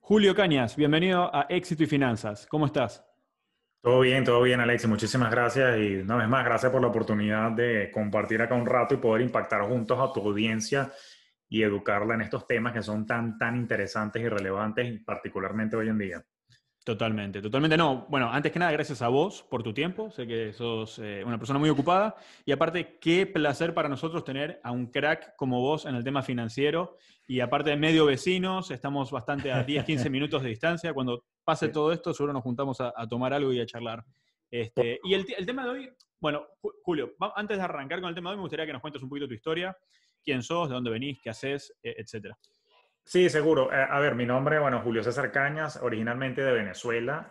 Julio Cañas, bienvenido a Éxito y Finanzas. ¿Cómo estás? Todo bien, Alex. Muchísimas gracias. Y una vez más, gracias por la oportunidad de compartir acá un rato y poder impactar juntos a tu audiencia y educarla en estos temas que son tan interesantes y relevantes, y particularmente hoy en día. Totalmente, totalmente no. Bueno, antes que nada, gracias a vos por tu tiempo. Sé que sos una persona muy ocupada. Y aparte, qué placer para nosotros tener a un crack como vos en el tema financiero. Y aparte de medio vecinos, estamos bastante a 10, 15 minutos de distancia. Cuando pase Sí. todo esto, seguro nos juntamos a tomar algo y a charlar. Y el tema de hoy, bueno, Julio, antes de arrancar con el tema de hoy, me gustaría que nos cuentes un poquito tu historia. ¿Quién sos? ¿De dónde venís? ¿Qué haces? Etcétera. Sí, seguro. A ver, mi nombre, bueno, Julio César Cañas, originalmente de Venezuela.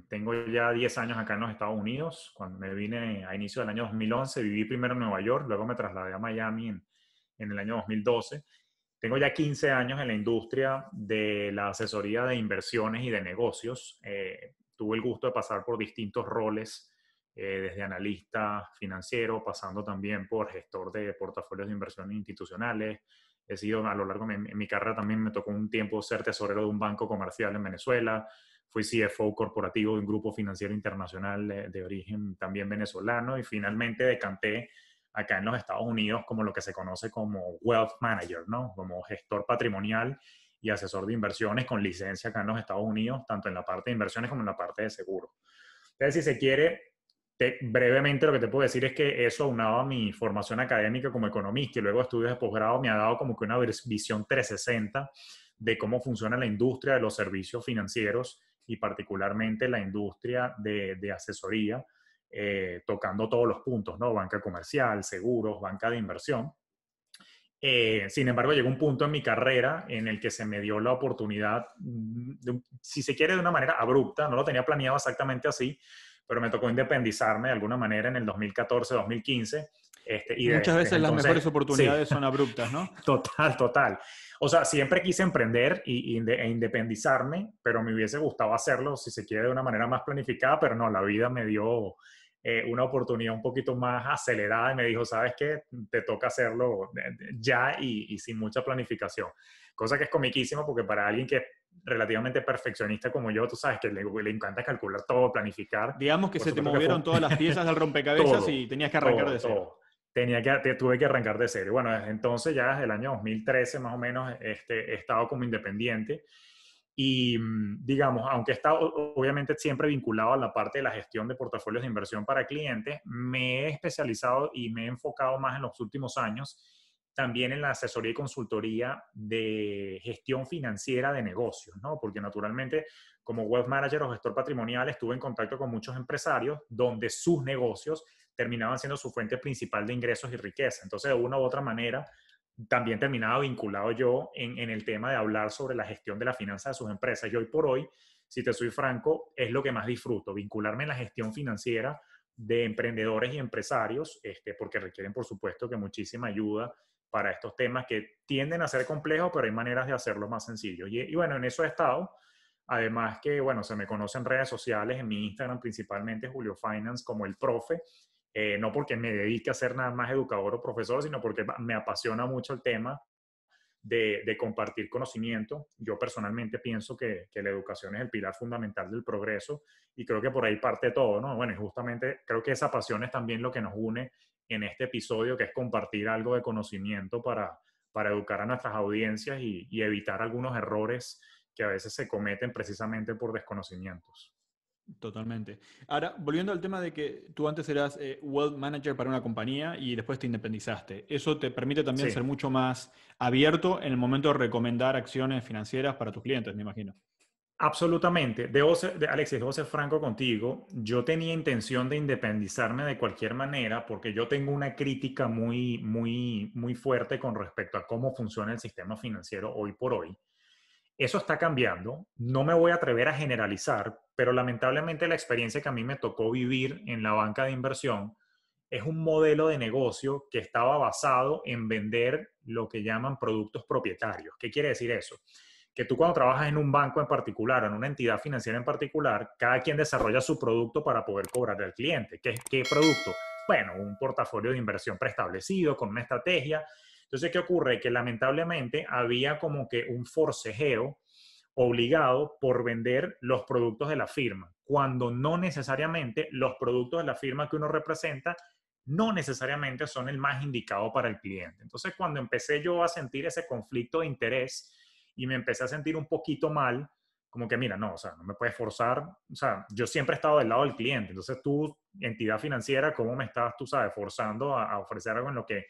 Tengo ya 10 años acá en los Estados Unidos. Cuando me vine a inicio del año 2011, viví primero en Nueva York, luego me trasladé a Miami en el año 2012. Tengo ya 15 años en la industria de la asesoría de inversiones y de negocios. Tuve el gusto de pasar por distintos roles, desde analista financiero, pasando también por gestor de portafolios de inversiones institucionales. He sido a lo largo de mi carrera también me tocó un tiempo ser tesorero de un banco comercial en Venezuela. Fui CFO corporativo de un grupo financiero internacional de origen también venezolano y finalmente decanté acá en los Estados Unidos como lo que se conoce como Wealth Manager, ¿no? Como gestor patrimonial y asesor de inversiones con licencia acá en los Estados Unidos, tanto en la parte de inversiones como en la parte de seguro. Entonces, si se quiere, brevemente lo que te puedo decir es que eso aunado a mi formación académica como economista y luego estudios de posgrado me ha dado como que una visión 360 de cómo funciona la industria de los servicios financieros y particularmente la industria de asesoría, tocando todos los puntos, ¿no? Banca comercial, seguros, banca de inversión. Sin embargo, llegó un punto en mi carrera en el que se me dio la oportunidad, si se quiere, de una manera abrupta, no lo tenía planeado exactamente así, pero me tocó independizarme de alguna manera en el 2014-2015. Y Muchas desde veces las entonces, mejores sí, oportunidades son abruptas, ¿no? total. O sea, siempre quise emprender e independizarme, pero me hubiese gustado hacerlo, si se quiere, de una manera más planificada, pero no, la vida me dio una oportunidad un poquito más acelerada y me dijo, ¿sabes qué? Te toca hacerlo ya y sin mucha planificación. Cosa que es comiquísimo porque para alguien que es relativamente perfeccionista como yo, tú sabes que le encanta calcular todo, planificar. Digamos que Por se te supuesto que fue movieron todas las piezas del rompecabezas y todo, tenías que arrancar de cero. todo. Tuve que arrancar de cero. Y bueno, desde entonces, ya desde el año 2013 más o menos, he estado como independiente. Y digamos, aunque he estado obviamente siempre vinculado a la parte de la gestión de portafolios de inversión para clientes, me he especializado y me he enfocado más en los últimos años también en la asesoría y consultoría de gestión financiera de negocios, ¿no? Porque naturalmente como wealth manager o gestor patrimonial estuve en contacto con muchos empresarios donde sus negocios terminaban siendo su fuente principal de ingresos y riqueza. Entonces, de una u otra manera, también terminaba vinculado yo en el tema de hablar sobre la gestión de la finanza de sus empresas. Y hoy por hoy, si te soy franco, es lo que más disfruto, vincularme en la gestión financiera de emprendedores y empresarios, porque requieren, por supuesto, que muchísima ayuda para estos temas que tienden a ser complejos, pero hay maneras de hacerlos más sencillos. Y bueno, en eso he estado. Además que, bueno, se me conocen en redes sociales, en mi Instagram principalmente, Julio Finance, como el profe, no porque me dedique a ser nada más educador o profesor, sino porque me apasiona mucho el tema de compartir conocimiento. Yo personalmente pienso que la educación es el pilar fundamental del progreso y creo que por ahí parte todo, ¿no? Bueno, y justamente creo que esa pasión es también lo que nos une en este episodio, que es compartir algo de conocimiento para educar a nuestras audiencias y evitar algunos errores que a veces se cometen precisamente por desconocimientos. Totalmente. Ahora, volviendo al tema de que tú antes eras wealth manager para una compañía y después te independizaste. Eso te permite también Sí, ser mucho más abierto en el momento de recomendar acciones financieras para tus clientes, me imagino. absolutamente. Alexis, debo ser franco contigo. Yo tenía intención de independizarme de cualquier manera porque yo tengo una crítica muy fuerte con respecto a cómo funciona el sistema financiero hoy por hoy. Eso está cambiando. No me voy a atrever a generalizar, pero lamentablemente la experiencia que a mí me tocó vivir en la banca de inversión es un modelo de negocio que estaba basado en vender lo que llaman productos propietarios. ¿Qué quiere decir eso? Que tú cuando trabajas en un banco en particular o en una entidad financiera en particular, cada quien desarrolla su producto para poder cobrarle al cliente. ¿Qué producto? Bueno, un portafolio de inversión preestablecido con una estrategia. Entonces, ¿qué ocurre? Que lamentablemente había como que un forcejeo obligado por vender los productos de la firma, cuando no necesariamente los productos de la firma que uno representa no necesariamente son el más indicado para el cliente. Entonces, cuando empecé yo a sentir ese conflicto de interés y me empecé a sentir un poquito mal, como que mira, no, o sea, no me puedes forzar, o sea, yo siempre he estado del lado del cliente, entonces tú, entidad financiera, ¿cómo me estás, tú sabes, forzando a ofrecer algo en lo que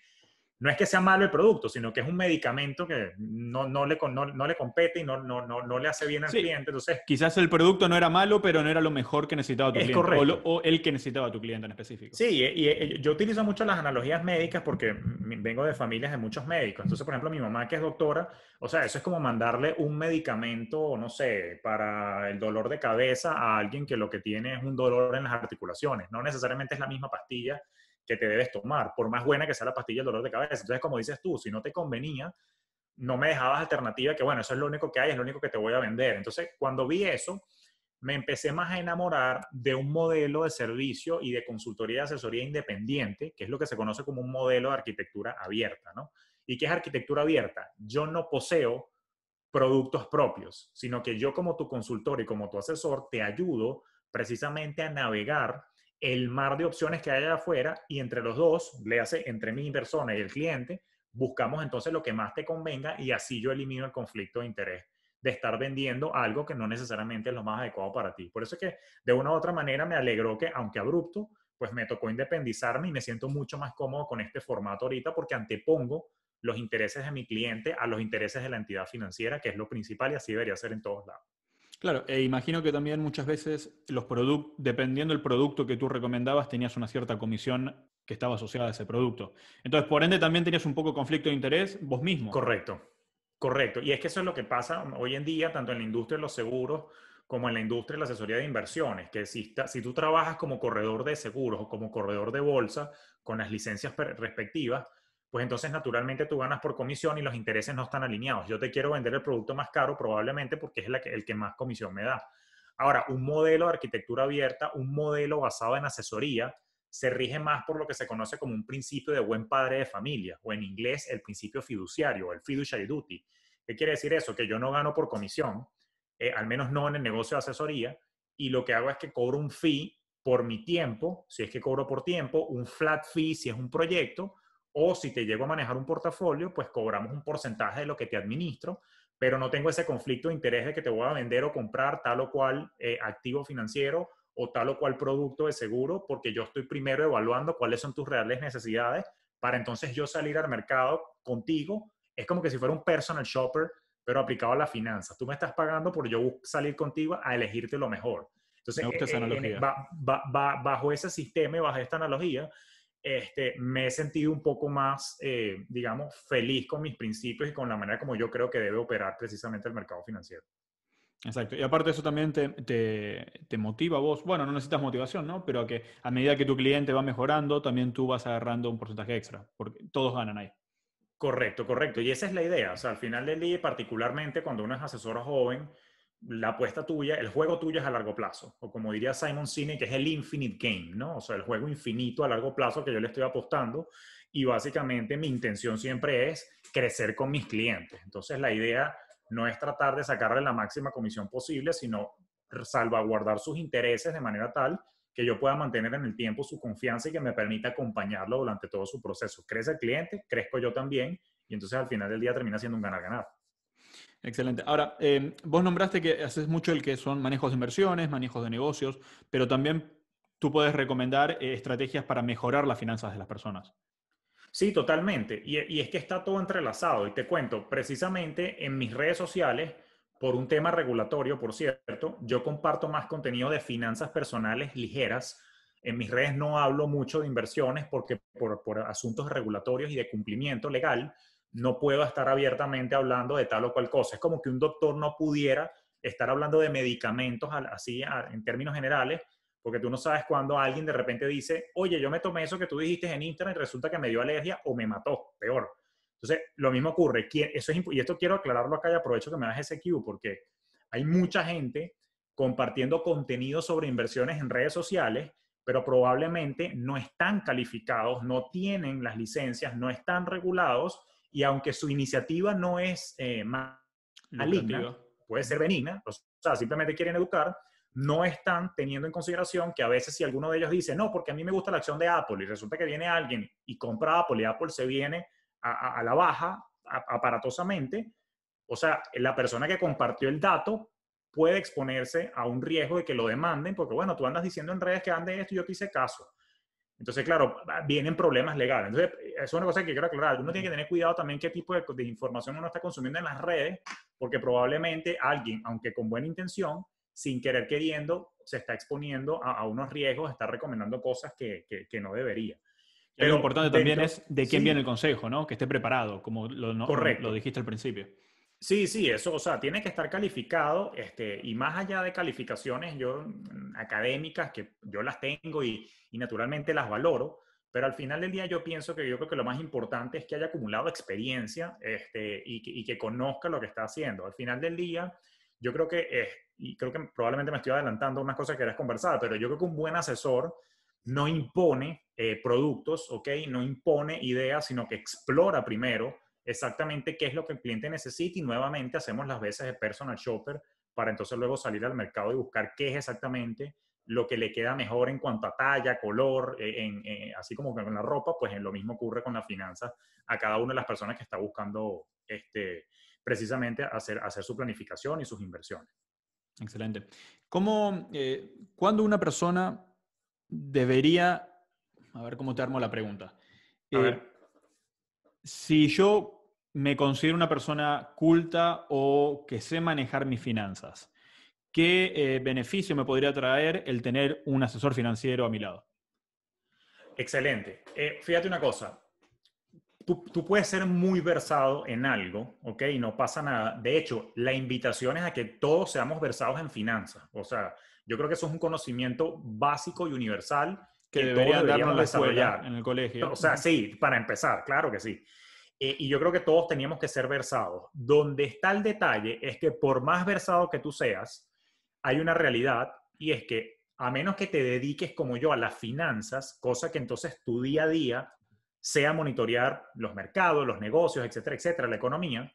no es que sea malo el producto, sino que es un medicamento que no le compete y no le hace bien al Sí, cliente? Entonces, quizás el producto no era malo, pero no era lo mejor que necesitaba tu es cliente, correcto. o el que necesitaba tu cliente en específico. Sí, y yo utilizo mucho las analogías médicas porque vengo de familias de muchos médicos. Entonces, por ejemplo, mi mamá que es doctora, o sea, eso es como mandarle un medicamento, no sé, para el dolor de cabeza a alguien que lo que tiene es un dolor en las articulaciones. No necesariamente es la misma pastilla que te debes tomar, por más buena que sea la pastilla del dolor de cabeza. Entonces, como dices tú, si no te convenía, no me dejabas alternativa que, bueno, eso es lo único que hay, es lo único que te voy a vender. Entonces, cuando vi eso, me empecé más a enamorar de un modelo de servicio y de consultoría y asesoría independiente, que es lo que se conoce como un modelo de arquitectura abierta, ¿no? ¿Y qué es arquitectura abierta? Yo no poseo productos propios, sino que yo como tu consultor y como tu asesor te ayudo precisamente a navegar el mar de opciones que hay allá afuera y entre los dos, le hace entre mi persona y el cliente, buscamos entonces lo que más te convenga y así yo elimino el conflicto de interés de estar vendiendo algo que no necesariamente es lo más adecuado para ti. Por eso es que de una u otra manera me alegró que, aunque abrupto, pues me tocó independizarme y me siento mucho más cómodo con este formato ahorita porque antepongo los intereses de mi cliente a los intereses de la entidad financiera, que es lo principal y así debería ser en todos lados. Claro, e imagino que también muchas veces los productos, dependiendo del producto que tú recomendabas, tenías una cierta comisión que estaba asociada a ese producto. Entonces, por ende, también tenías un poco de conflicto de interés vos mismo. Correcto, correcto. Y es que eso es lo que pasa hoy en día, tanto en la industria de los seguros como en la industria de la asesoría de inversiones, que si tú trabajas como corredor de seguros o como corredor de bolsa con las licencias respectivas, pues entonces naturalmente tú ganas por comisión y los intereses no están alineados. Yo te quiero vender el producto más caro probablemente porque es el que más comisión me da. Ahora, un modelo de arquitectura abierta, un modelo basado en asesoría, se rige más por lo que se conoce como un principio de buen padre de familia, o en inglés el principio fiduciario, o el fiduciary duty. ¿Qué quiere decir eso? Que yo no gano por comisión, al menos no en el negocio de asesoría, y lo que hago es que cobro un fee por mi tiempo, si es que cobro por tiempo, un flat fee si es un proyecto, o si te llego a manejar un portafolio, pues cobramos un porcentaje de lo que te administro, pero no tengo ese conflicto de interés de que te voy a vender o comprar tal o cual activo financiero o tal o cual producto de seguro, porque yo estoy primero evaluando cuáles son tus reales necesidades para entonces yo salir al mercado contigo. Es como que si fuera un personal shopper, pero aplicado a las finanzas. Tú me estás pagando por yo salir contigo a elegirte lo mejor. Me Entonces, gusta esa analogía. bajo ese sistema y bajo esta analogía, me he sentido un poco más, digamos, feliz con mis principios y con la manera como yo creo que debe operar precisamente el mercado financiero. Exacto. Y aparte eso también te motiva a vos. Bueno, no necesitas motivación, ¿no? Pero a que a medida que tu cliente va mejorando, también tú vas agarrando un porcentaje extra, porque todos ganan ahí. Correcto, correcto. Y esa es la idea. O sea, al final del día, particularmente cuando uno es asesor joven, la apuesta tuya, el juego tuyo es a largo plazo. O como diría Simon Sinek, que es el infinite game, ¿no? O sea, el juego infinito a largo plazo que yo le estoy apostando. Y básicamente mi intención siempre es crecer con mis clientes. Entonces, la idea no es tratar de sacarle la máxima comisión posible, sino salvaguardar sus intereses de manera tal que yo pueda mantener en el tiempo su confianza y que me permita acompañarlo durante todo su proceso. Crece el cliente, crezco yo también, y entonces al final del día termina siendo un ganar-ganar. Excelente. Ahora, vos nombraste que haces mucho el que son manejos de inversiones, manejos de negocios, pero también tú puedes recomendar estrategias para mejorar las finanzas de las personas. Sí, totalmente. Y es que está todo entrelazado. Y te cuento, precisamente en mis redes sociales, por un tema regulatorio, por cierto, yo comparto más contenido de finanzas personales ligeras. En mis redes no hablo mucho de inversiones porque por asuntos regulatorios y de cumplimiento legal, no puedo estar abiertamente hablando de tal o cual cosa. Es como que un doctor no pudiera estar hablando de medicamentos así en términos generales porque tú no sabes cuándo alguien de repente dice, oye, yo me tomé eso que tú dijiste en internet y resulta que me dio alergia o me mató, peor. Entonces, lo mismo ocurre. Y esto quiero aclararlo acá y aprovecho que me das ese cue porque hay mucha gente compartiendo contenido sobre inversiones en redes sociales, pero probablemente no están calificados, no tienen las licencias, no están regulados y aunque su iniciativa no es maligna, Lucrativa. puede ser benigna, o sea, simplemente quieren educar, no están teniendo en consideración que a veces si alguno de ellos dice, no, porque a mí me gusta la acción de Apple, y resulta que viene alguien y compra Apple y Apple se viene a la baja aparatosamente, o sea, la persona que compartió el dato puede exponerse a un riesgo de que lo demanden, porque bueno, tú andas diciendo en redes que ande esto y yo te hice caso. Entonces, claro, vienen problemas legales. Entonces, eso es una cosa que quiero aclarar. Uno tiene que tener cuidado también qué tipo de información uno está consumiendo en las redes, porque probablemente alguien, aunque con buena intención, sin querer queriendo, se está exponiendo a unos riesgos, está recomendando cosas que no debería. Y algo Pero importante también es de quién viene el sí, consejo, ¿no? Que esté preparado, como lo correcto. dijiste al principio. Sí, sí, eso, o sea, tiene que estar calificado, y más allá de calificaciones yo, académicas, que yo las tengo y naturalmente las valoro, pero al final del día yo pienso que yo creo que lo más importante es que haya acumulado experiencia, y que conozca lo que está haciendo. Al final del día, yo creo que, y creo que probablemente me estoy adelantando a unas cosas que querías conversar, pero yo creo que un buen asesor no impone productos, ¿ok? No impone ideas, sino que explora primero exactamente qué es lo que el cliente necesita y nuevamente hacemos las veces de personal shopper para entonces luego salir al mercado y buscar qué es exactamente lo que le queda mejor en cuanto a talla, color, así como con la ropa, pues en lo mismo ocurre con las finanzas a cada una de las personas que está buscando precisamente hacer su planificación y sus inversiones. Excelente. ¿Cuándo una persona debería, a ver cómo te armo la pregunta? A ver, Eh, si yo me considero una persona culta o que sé manejar mis finanzas, ¿qué beneficio me podría traer el tener un asesor financiero a mi lado? excelente. Fíjate una cosa, tú puedes ser muy versado en algo, ¿ok? Y no pasa nada. De hecho, la invitación es a que todos seamos versados en finanzas. O sea, yo creo que eso es un conocimiento básico y universal Que que todos deberían darnos en deberíamos la escuela, desarrollar. en el colegio. O sea, sí, para empezar, claro que sí. Y yo creo que todos teníamos que ser versados. Donde está el detalle es que por más versado que tú seas, hay una realidad y es que a menos que te dediques como yo a las finanzas, cosa que entonces tu día a día sea monitorear los mercados, los negocios, etcétera, etcétera, la economía.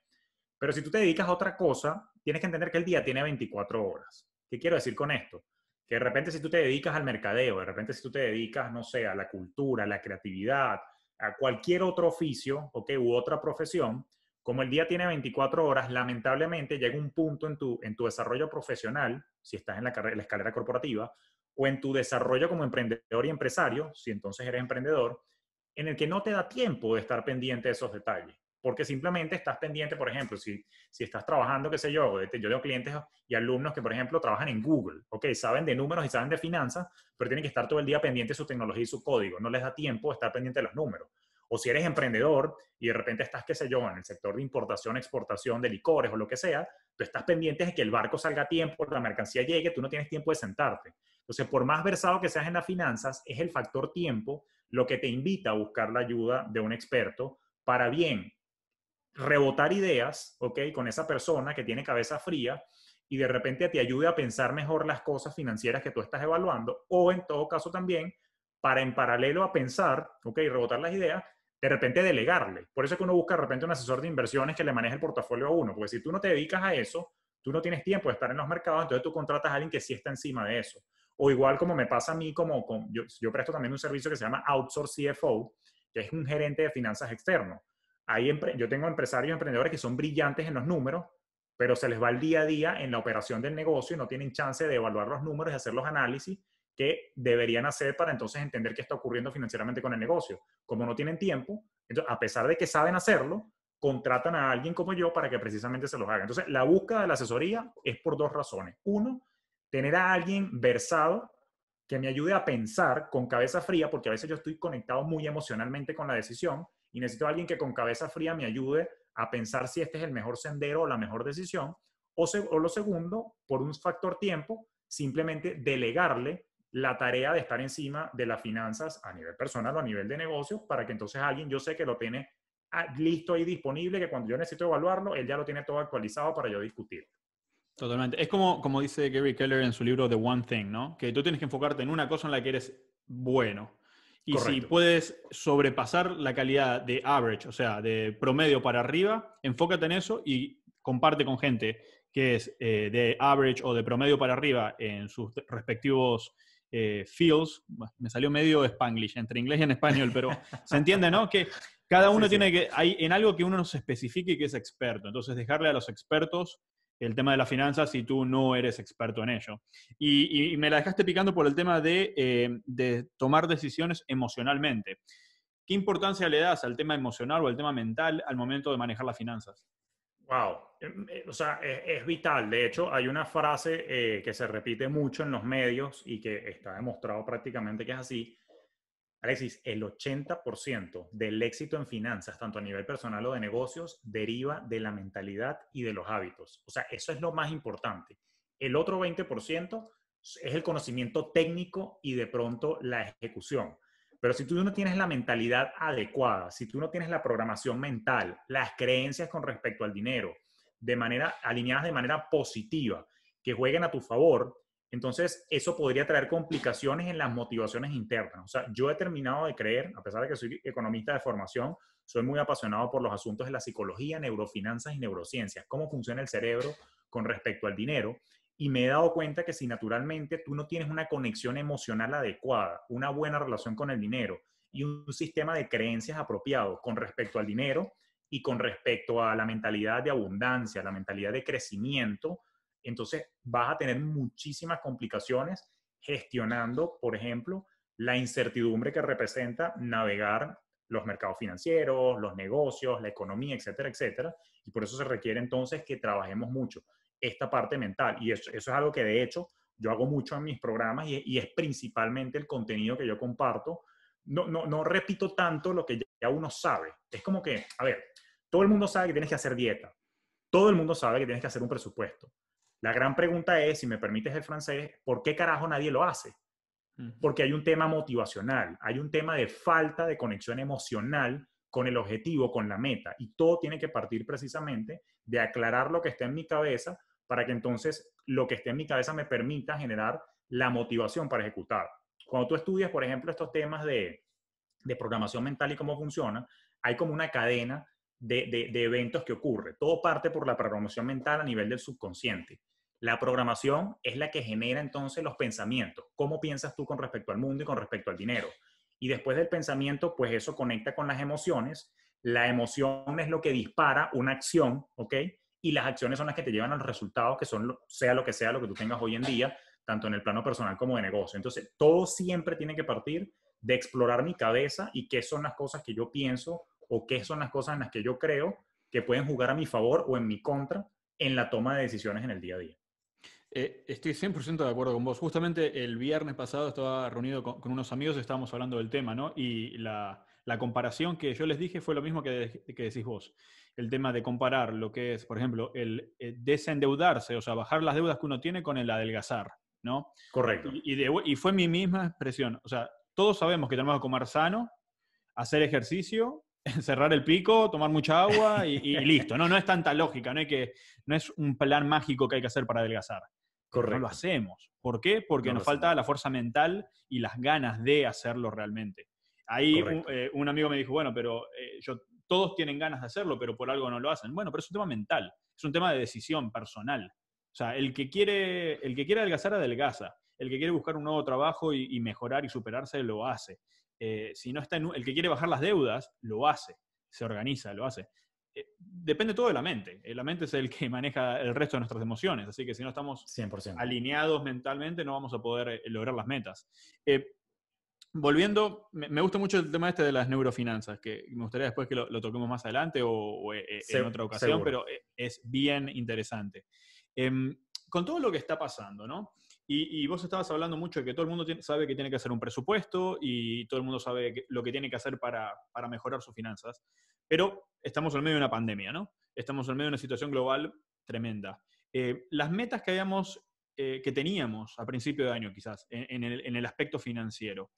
Pero si tú te dedicas a otra cosa, tienes que entender que el día tiene 24 horas. ¿Qué quiero decir con esto? Que de repente si tú te dedicas al mercadeo, de repente si tú te dedicas, no sé, a la cultura, a la creatividad, a cualquier otro oficio, ¿ok? U otra profesión, como el día tiene 24 horas, lamentablemente llega un punto en tu desarrollo profesional, si estás en la escalera corporativa, o en tu desarrollo como emprendedor y empresario, si entonces eres emprendedor, en el que no te da tiempo de estar pendiente de esos detalles. Porque simplemente estás pendiente, por ejemplo, si estás trabajando, qué sé yo tengo clientes y alumnos que, por ejemplo, trabajan en Google, ¿ok? Saben de números y saben de finanzas, pero tienen que estar todo el día pendiente de su tecnología y su código. No les da tiempo de estar pendiente de los números. O si eres emprendedor y de repente estás, qué sé yo, en el sector de importación, exportación de licores o lo que sea, tú estás pendiente de que el barco salga a tiempo, la mercancía llegue, tú no tienes tiempo de sentarte. Entonces, por más versado que seas en las finanzas, es el factor tiempo lo que te invita a buscar la ayuda de un experto para bien rebotar ideas, ¿ok? Con esa persona que tiene cabeza fría y de repente te ayude a pensar mejor las cosas financieras que tú estás evaluando o en todo caso también para en paralelo a pensar, ¿ok? Rebotar las ideas, de repente delegarle. Por eso es que uno busca de repente un asesor de inversiones que le maneje el portafolio a uno, porque si tú no te dedicas a eso, tú no tienes tiempo de estar en los mercados, entonces tú contratas a alguien que sí está encima de eso. O igual como me pasa a mí, yo presto también un servicio que se llama Outsource CFO, que es un gerente de finanzas externo. Yo tengo empresarios y emprendedores que son brillantes en los números, pero se les va el día a día en la operación del negocio y no tienen chance de evaluar los números y hacer los análisis que deberían hacer para entonces entender qué está ocurriendo financieramente con el negocio. Como no tienen tiempo, entonces, a pesar de que saben hacerlo, contratan a alguien como yo para que precisamente se los haga. Entonces, la búsqueda de la asesoría es por dos razones. Uno, tener a alguien versado que me ayude a pensar con cabeza fría, porque a veces yo estoy conectado muy emocionalmente con la decisión y necesito a alguien que con cabeza fría me ayude a pensar si este es el mejor sendero o la mejor decisión. O lo segundo, por un factor tiempo, simplemente delegarle la tarea de estar encima de las finanzas a nivel personal o a nivel de negocio para que entonces alguien yo sé que lo tiene listo y disponible, que cuando yo necesito evaluarlo, él ya lo tiene todo actualizado para yo discutir. Totalmente. Es como dice Gary Keller en su libro The One Thing, ¿no? Que tú tienes que enfocarte en una cosa en la que eres bueno. Y si Correcto. puedes sobrepasar la calidad de average, o sea, de promedio para arriba, enfócate en eso y comparte con gente que es de average o de promedio para arriba en sus respectivos fields, me salió medio Spanglish entre inglés y en español, pero se entiende, ¿no? Que cada Sí, uno sí. tiene que, hay en algo que uno no se especifique y que es experto. Entonces, dejarle a los expertos el tema de las finanzas si tú no eres experto en ello. Y me la dejaste picando por el tema de tomar decisiones emocionalmente. ¿Qué importancia le das al tema emocional o al tema mental al momento de manejar las finanzas? Wow. O sea, es vital. De hecho, hay una frase que se repite mucho en los medios y que está demostrado prácticamente que es así. Alexis, el 80% del éxito en finanzas, tanto a nivel personal o de negocios, deriva de la mentalidad y de los hábitos. O sea, eso es lo más importante. El otro 20% es el conocimiento técnico y de pronto la ejecución. Pero si tú no tienes la mentalidad adecuada, si tú no tienes la programación mental, las creencias con respecto al dinero, de manera alineadas de manera positiva, que jueguen a tu favor, entonces eso podría traer complicaciones en las motivaciones internas. O sea, yo he terminado de creer, a pesar de que soy economista de formación, soy muy apasionado por los asuntos de la psicología, neurofinanzas y neurociencias, cómo funciona el cerebro con respecto al dinero. Y me he dado cuenta que si naturalmente tú no tienes una conexión emocional adecuada, una buena relación con el dinero y un sistema de creencias apropiado con respecto al dinero y con respecto a la mentalidad de abundancia, la mentalidad de crecimiento, entonces vas a tener muchísimas complicaciones gestionando, por ejemplo, la incertidumbre que representa navegar los mercados financieros, los negocios, la economía, etcétera, etcétera. Y por eso se requiere entonces que trabajemos mucho esta parte mental. Y eso es algo que de hecho yo hago mucho en mis programas y es principalmente el contenido que yo comparto. No repito tanto lo que ya uno sabe. Es como que, a ver, todo el mundo sabe que tienes que hacer dieta. Todo el mundo sabe que tienes que hacer un presupuesto. La gran pregunta es, si me permites el francés, ¿por qué carajo nadie lo hace? Porque hay un tema motivacional, hay un tema de falta de conexión emocional con el objetivo, con la meta. Y todo tiene que partir precisamente de aclarar lo que está en mi cabeza para que entonces lo que esté en mi cabeza me permita generar la motivación para ejecutar. Cuando tú estudias, por ejemplo, estos temas de programación mental y cómo funciona, hay como una cadena de eventos que ocurre. Todo parte por la programación mental a nivel del subconsciente. La programación es la que genera entonces los pensamientos. ¿Cómo piensas tú con respecto al mundo y con respecto al dinero? Y después del pensamiento, pues eso conecta con las emociones. La emoción es lo que dispara una acción, ¿ok? Y las acciones son las que te llevan al resultado, que son, sea lo que tú tengas hoy en día, tanto en el plano personal como de negocio. Entonces, todo siempre tiene que partir de explorar mi cabeza y qué son las cosas que yo pienso o qué son las cosas en las que yo creo que pueden jugar a mi favor o en mi contra en la toma de decisiones en el día a día. Estoy 100% de acuerdo con vos. Justamente el viernes pasado estaba reunido con unos amigos y estábamos hablando del tema, ¿no? Y la comparación que yo les dije fue lo mismo que decís vos. El tema de comparar lo que es, por ejemplo, el desendeudarse, o sea, bajar las deudas que uno tiene con el adelgazar, ¿no? Correcto. Y fue mi misma expresión. O sea, todos sabemos que tenemos que comer sano, hacer ejercicio, cerrar el pico, tomar mucha agua y listo. No es tanta lógica, no es un plan mágico que hay que hacer para adelgazar. Pero no lo Correcto. hacemos. ¿Por qué? Porque No lo nos falta hacemos. la fuerza mental y las ganas de hacerlo realmente. Ahí Correcto. un amigo me dijo, bueno, pero todos tienen ganas de hacerlo, pero por algo no lo hacen. Bueno, pero es un tema mental, es un tema de decisión personal. O sea, el que quiere adelgazar, adelgaza. El que quiere buscar un nuevo trabajo y mejorar y superarse, lo hace. Si no está el que quiere bajar las deudas, lo hace, se organiza, lo hace. Depende todo de la mente. La mente es el que maneja el resto de nuestras emociones, así que si no estamos 100%. alineados mentalmente no vamos a poder lograr las metas. Volviendo, me gusta mucho el tema este de las neurofinanzas, que me gustaría después que lo toquemos más adelante o en otra ocasión, Seguro. pero es bien interesante. Con todo lo que está pasando, ¿no? Y vos estabas hablando mucho de que todo el mundo sabe que tiene que hacer un presupuesto y todo el mundo sabe lo que tiene que hacer para mejorar sus finanzas, pero estamos en medio de una pandemia, ¿no? Estamos en medio de una situación global tremenda. Las metas que teníamos a principio de año quizás, en el aspecto financiero,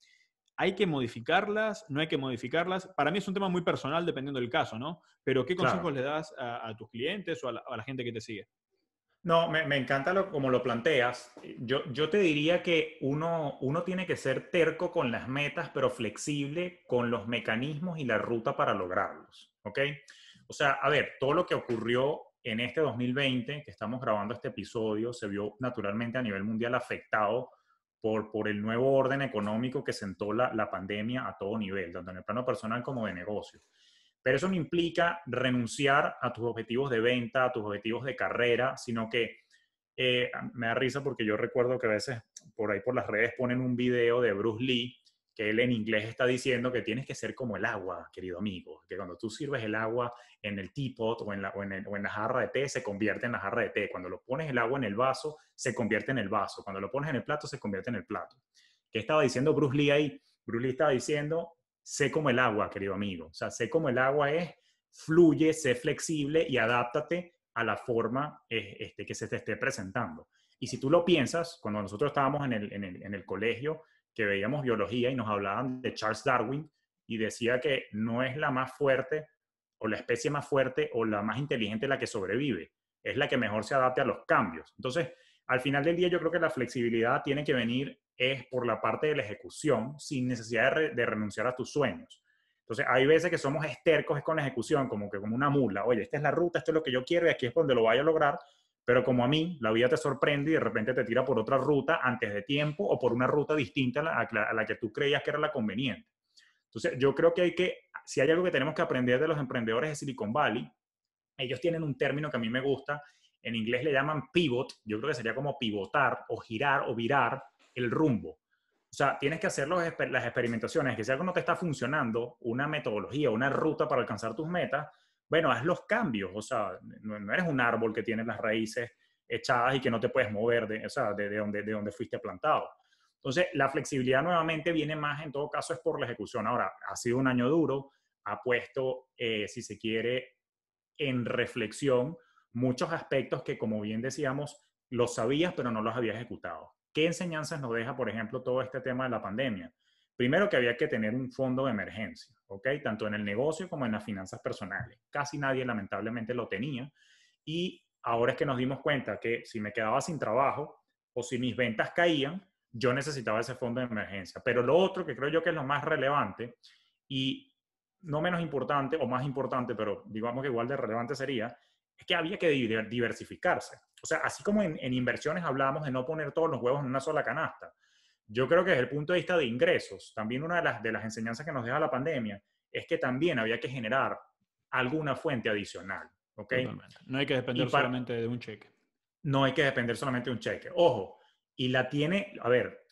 ¿hay que modificarlas? ¿No hay que modificarlas? Para mí es un tema muy personal dependiendo del caso, ¿no? Pero ¿qué Claro. consejos le das a tus clientes o a la gente que te sigue? No, me encanta como lo planteas. Yo te diría que uno tiene que ser terco con las metas, pero flexible con los mecanismos y la ruta para lograrlos. ¿Ok? O sea, a ver, todo lo que ocurrió en este 2020, que estamos grabando este episodio, se vio naturalmente a nivel mundial afectado por el nuevo orden económico que sentó la pandemia a todo nivel, tanto en el plano personal como de negocio. Pero eso no implica renunciar a tus objetivos de venta, a tus objetivos de carrera, sino que me da risa porque yo recuerdo que a veces por ahí por las redes ponen un video de Bruce Lee, que él en inglés está diciendo que tienes que ser como el agua, querido amigo, que cuando tú sirves el agua en el teapot o en la jarra de té, se convierte en la jarra de té. Cuando lo pones el agua en el vaso, se convierte en el vaso. Cuando lo pones en el plato, se convierte en el plato. ¿Qué estaba diciendo Bruce Lee ahí? Bruce Lee estaba diciendo, sé como el agua, querido amigo. O sea, sé como el agua es, fluye, sé flexible y adáptate a la forma que se te esté presentando. Y si tú lo piensas, cuando nosotros estábamos en el colegio, que veíamos biología y nos hablaban de Charles Darwin y decía que no es la más fuerte o la especie más fuerte o la más inteligente la que sobrevive, es la que mejor se adapte a los cambios. Entonces, al final del día yo creo que la flexibilidad tiene que venir es por la parte de la ejecución sin necesidad de renunciar a tus sueños. Entonces, hay veces que somos estercos con la ejecución, como que como una mula. Oye, esta es la ruta, esto es lo que yo quiero y aquí es donde lo vaya a lograr. Pero como a mí, la vida te sorprende y de repente te tira por otra ruta antes de tiempo o por una ruta distinta a la que tú creías que era la conveniente. Entonces, yo creo que si hay algo que tenemos que aprender de los emprendedores de Silicon Valley, ellos tienen un término que a mí me gusta, en inglés le llaman pivot, yo creo que sería como pivotar o girar o virar el rumbo. O sea, tienes que hacer las experimentaciones, que si algo no te está funcionando, una metodología, una ruta para alcanzar tus metas, bueno, haz los cambios. O sea, no eres un árbol que tiene las raíces echadas y que no te puedes mover de donde fuiste plantado. Entonces, la flexibilidad nuevamente viene más, en todo caso, es por la ejecución. Ahora, ha sido un año duro, ha puesto, si se quiere, en reflexión muchos aspectos que, como bien decíamos, los sabías, pero no los habías ejecutado. ¿Qué enseñanzas nos deja, por ejemplo, todo este tema de la pandemia? Primero, que había que tener un fondo de emergencia, ¿ok? Tanto en el negocio como en las finanzas personales. Casi nadie, lamentablemente, lo tenía. Y ahora es que nos dimos cuenta que si me quedaba sin trabajo o si mis ventas caían, yo necesitaba ese fondo de emergencia. Pero lo otro que creo yo que es lo más relevante y no menos importante o más importante, pero digamos que igual de relevante sería, es que había que diversificarse. O sea, así como en inversiones hablamos de no poner todos los huevos en una sola canasta, yo creo que desde el punto de vista de ingresos, también una de las enseñanzas que nos deja la pandemia es que también había que generar alguna fuente adicional. ¿Ok? Totalmente. No hay que depender solamente de un cheque. No hay que depender solamente de un cheque. Ojo, y la tiene, a ver,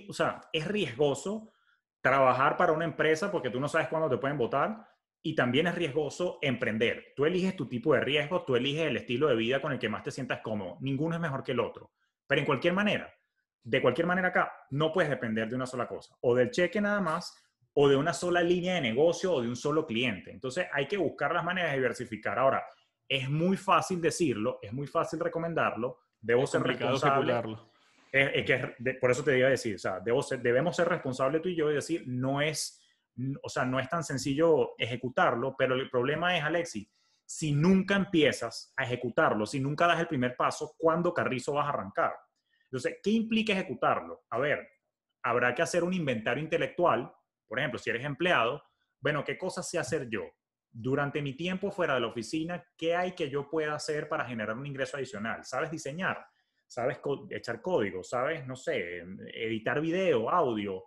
o sea, es riesgoso trabajar para una empresa porque tú no sabes cuándo te pueden votar y también es riesgoso emprender. Tú eliges tu tipo de riesgo, tú eliges el estilo de vida con el que más te sientas cómodo. Ninguno es mejor que el otro. Pero en cualquier manera, de cualquier manera acá, no puedes depender de una sola cosa. O del cheque nada más, o de una sola línea de negocio o de un solo cliente. Entonces hay que buscar las maneras de diversificar. Ahora, es muy fácil decirlo, es muy fácil recomendarlo, debo ser responsable. Ejecutarlo. Por eso te iba a decir, o sea, debemos ser responsables tú y yo y decir, o sea, no es tan sencillo ejecutarlo, pero el problema es, Alexis, si nunca empiezas a ejecutarlo, si nunca das el primer paso, ¿cuándo carrizo vas a arrancar? Entonces, ¿qué implica ejecutarlo? A ver, habrá que hacer un inventario intelectual, por ejemplo, si eres empleado, bueno, ¿qué cosas sé hacer yo? Durante mi tiempo fuera de la oficina, ¿qué hay que yo pueda hacer para generar un ingreso adicional? ¿Sabes diseñar? ¿Sabes echar código? ¿Sabes, no sé, editar video, audio?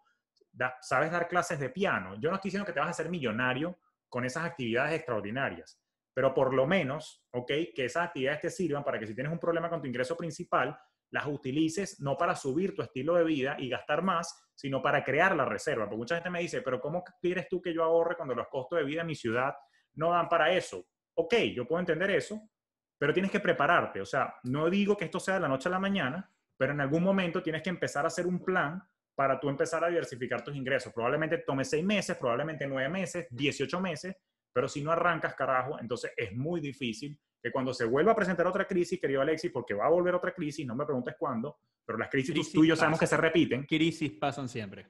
¿Sabes dar clases de piano? Yo no estoy diciendo que te vas a hacer millonario con esas actividades extraordinarias, pero por lo menos, ¿ok? Que esas actividades te sirvan para que si tienes un problema con tu ingreso principal, las utilices no para subir tu estilo de vida y gastar más, sino para crear la reserva. Porque mucha gente me dice, pero ¿cómo quieres tú que yo ahorre cuando los costos de vida en mi ciudad no dan para eso? Ok, yo puedo entender eso, pero tienes que prepararte. O sea, no digo que esto sea de la noche a la mañana, pero en algún momento tienes que empezar a hacer un plan para tú empezar a diversificar tus ingresos. Probablemente tome 6 meses, probablemente 9 meses, 18 meses, pero si no arrancas, carajo, entonces es muy difícil que cuando se vuelva a presentar otra crisis, querido Alexis, porque va a volver otra crisis, no me preguntes cuándo, pero las crisis tú y yo sabemos que se repiten. Crisis pasan siempre.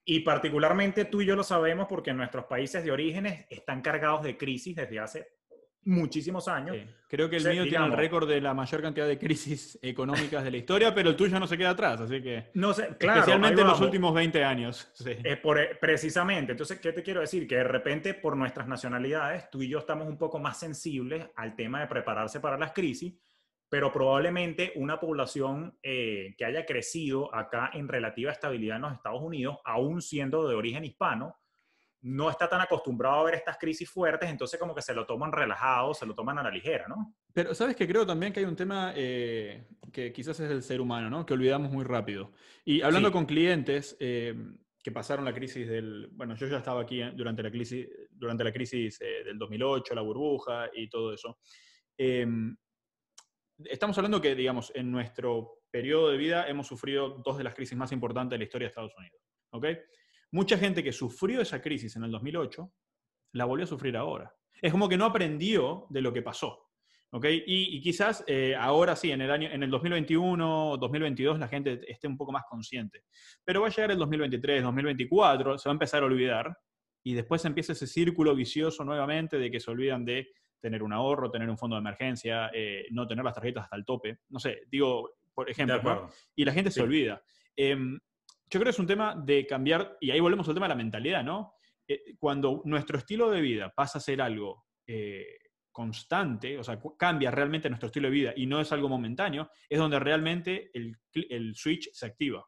Y particularmente tú y yo lo sabemos porque nuestros países de orígenes están cargados de crisis desde hace muchísimos años. Sí. Creo que el Entonces, mío tiene el digamos, récord de la mayor cantidad de crisis económicas de la historia, pero el tuyo no se queda atrás, así que... no sé, claro, ahí Especialmente en los vamos. últimos 20 años. Sí. Precisamente, entonces, ¿qué te quiero decir? Que de repente por nuestras nacionalidades, tú y yo estamos un poco más sensibles al tema de prepararse para las crisis, pero probablemente una población que haya crecido acá en relativa estabilidad en los Estados Unidos, aún siendo de origen hispano, no está tan acostumbrado a ver estas crisis fuertes, entonces como que se lo toman relajado, se lo toman a la ligera, ¿no? Pero sabes que creo también que hay un tema que quizás es el ser humano, ¿no? Que olvidamos muy rápido. Y hablando Sí, con clientes que pasaron la crisis del... Bueno, yo ya estaba aquí durante la crisis del 2008, la burbuja y todo eso. Eh, Estamos hablando que, digamos, en nuestro periodo de vida hemos sufrido dos de las crisis más importantes de la historia de Estados Unidos. ¿Ok? Mucha gente que sufrió esa crisis en el 2008 la volvió a sufrir ahora. Es como que no aprendió de lo que pasó. ¿Ok? Y quizás ahora sí, en el 2021 o 2022 la gente esté un poco más consciente. Pero va a llegar el 2023, 2024, se va a empezar a olvidar y después empieza ese círculo vicioso nuevamente de que se olvidan de tener un ahorro, tener un fondo de emergencia, no tener las tarjetas hasta el tope. No sé, digo, por de ejemplo, ¿no? acuerdo. Y la gente se Sí. olvida. Yo creo que es un tema de cambiar, y ahí volvemos al tema de la mentalidad, ¿no? Cuando nuestro estilo de vida pasa a ser algo constante, o sea, cambia realmente nuestro estilo de vida y no es algo momentáneo, es donde realmente el switch se activa.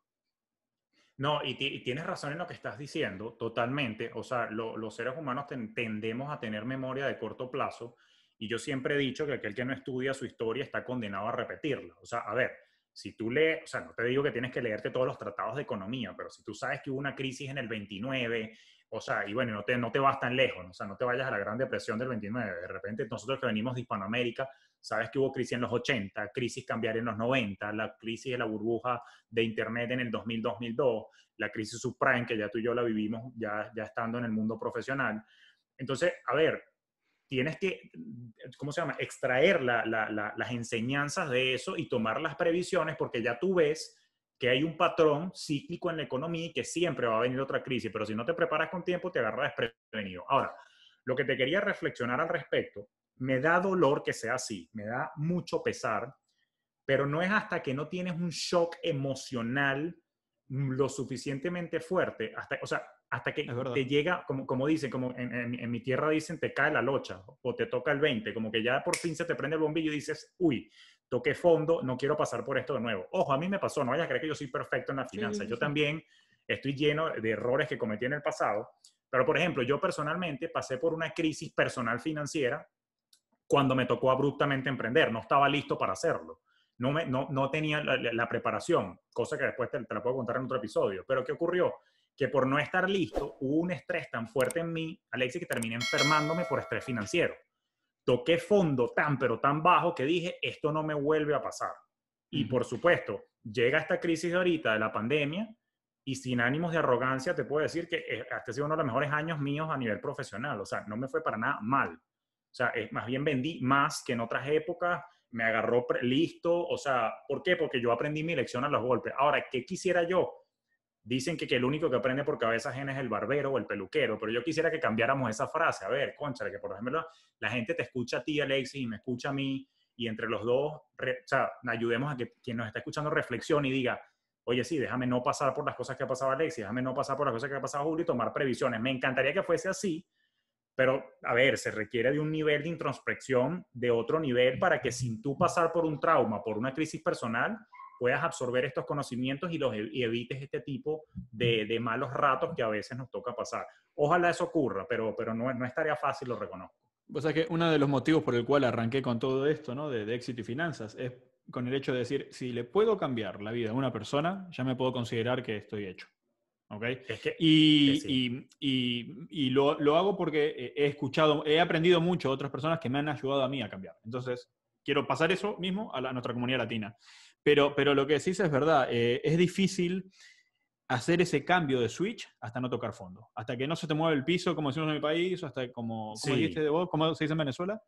No, y tienes razón en lo que estás diciendo, totalmente. O sea, los seres humanos tendemos a tener memoria de corto plazo y yo siempre he dicho que aquel que no estudia su historia está condenado a repetirla. O sea, a ver, si tú lees, o sea, no te digo que tienes que leerte todos los tratados de economía, pero si tú sabes que hubo una crisis en el 29, o sea, y bueno, no te vas tan lejos, ¿no? O sea, no te vayas a la Gran Depresión del 29. De repente, nosotros que venimos de Hispanoamérica, sabes que hubo crisis en los 80, crisis cambiaria en los 90, la crisis de la burbuja de Internet en el 2000-2002, la crisis subprime, que ya tú y yo la vivimos ya estando en el mundo profesional. Entonces, a ver, tienes que, ¿cómo se llama? Extraer las enseñanzas de eso y tomar las previsiones porque ya tú ves que hay un patrón cíclico en la economía y que siempre va a venir otra crisis, pero si no te preparas con tiempo te agarras desprevenido. Ahora, lo que te quería reflexionar al respecto, me da dolor que sea así, me da mucho pesar, pero no es hasta que no tienes un shock emocional lo suficientemente fuerte, o sea, hasta Es que verdad. te llega, como dicen, como en mi tierra dicen, te cae la locha o te toca el 20, como que ya por fin se te prende el bombillo y dices, uy, toqué fondo, no quiero pasar por esto de nuevo. Ojo, a mí me pasó, no vayas a creer que yo soy perfecto en la Sí, finanza, sí, sí, yo sí. también estoy lleno de errores que cometí en el pasado, pero por ejemplo, yo personalmente pasé por una crisis personal financiera cuando me tocó abruptamente emprender, no estaba listo para hacerlo. No tenía la preparación, cosa que después te la puedo contar en otro episodio. Pero ¿qué ocurrió? Que por no estar listo, hubo un estrés tan fuerte en mí, Alexis, que terminé enfermándome por estrés financiero. Toqué fondo tan, pero tan bajo que dije, esto no me vuelve a pasar. Y Ujú. por supuesto, llega esta crisis de ahorita de la pandemia y sin ánimos de arrogancia te puedo decir que este ha sido uno de los mejores años míos a nivel profesional. O sea, no me fue para nada mal. O sea, más bien vendí más que en otras épocas, me agarró listo. O sea, ¿por qué? Porque yo aprendí mi lección a los golpes. Ahora, ¿qué quisiera yo? Dicen que el único que aprende por cabeza ajena es el barbero o el peluquero, pero yo quisiera que cambiáramos esa frase. A ver, cónchale, que por ejemplo la gente te escucha a ti, Alexis, y me escucha a mí, y entre los dos, o sea, ayudemos a que quien nos está escuchando reflexione y diga, oye, sí, déjame no pasar por las cosas que ha pasado Alexis, déjame no pasar por las cosas que ha pasado Julio y tomar previsiones. Me encantaría que fuese así, pero, a ver, se requiere de un nivel de introspección de otro nivel para que sin tú pasar por un trauma, por una crisis personal, puedas absorber estos conocimientos y evites este tipo de malos ratos que a veces nos toca pasar. Ojalá eso ocurra, pero no es tarea fácil, lo reconozco. O sea que uno de los motivos por el cual arranqué con todo esto, ¿no? De éxito y finanzas, es con el hecho de decir, si le puedo cambiar la vida a una persona, ya me puedo considerar que estoy hecho. ¿Ok? Es que Y, sí. lo hago porque he aprendido mucho de otras personas que me han ayudado a mí a cambiar. Entonces, quiero pasar eso mismo a nuestra comunidad latina. Pero lo que decís es verdad, es difícil hacer ese cambio de switch hasta no tocar fondo. Hasta que no se te mueve el piso, como decimos en mi país, o hasta como dijiste Sí. de vos, ¿cómo se dice en Venezuela?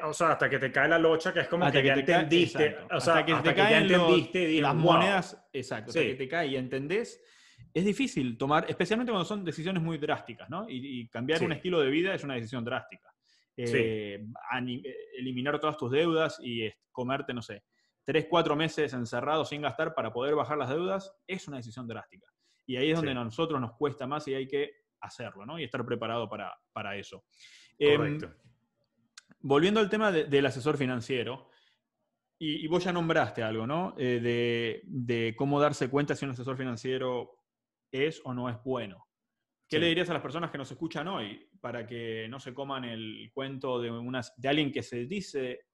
O sea, hasta que te cae la locha, que es como Hasta que que ya te cae, entendiste, exacto. o sea, Hasta que te hasta que ya caen entendiste y digo, las wow, monedas, exacto. Hasta que sí, te cae y entendés, es difícil tomar, especialmente cuando son decisiones muy drásticas, ¿no? Y cambiar un sí. estilo de vida es una decisión drástica. Sí, eliminar todas tus deudas y comerte, no sé, 3, 4 meses encerrado sin gastar para poder bajar las deudas, es una decisión drástica. Y ahí es donde a sí, nosotros nos cuesta más y hay que hacerlo, ¿no? Y estar preparado para eso. Eh, correcto. Volviendo al tema del asesor financiero, y vos ya nombraste algo, ¿no? De cómo darse cuenta si un asesor financiero es o no es bueno. ¿Qué le Sí. dirías a las personas que nos escuchan hoy para que no se coman el cuento de alguien que se dice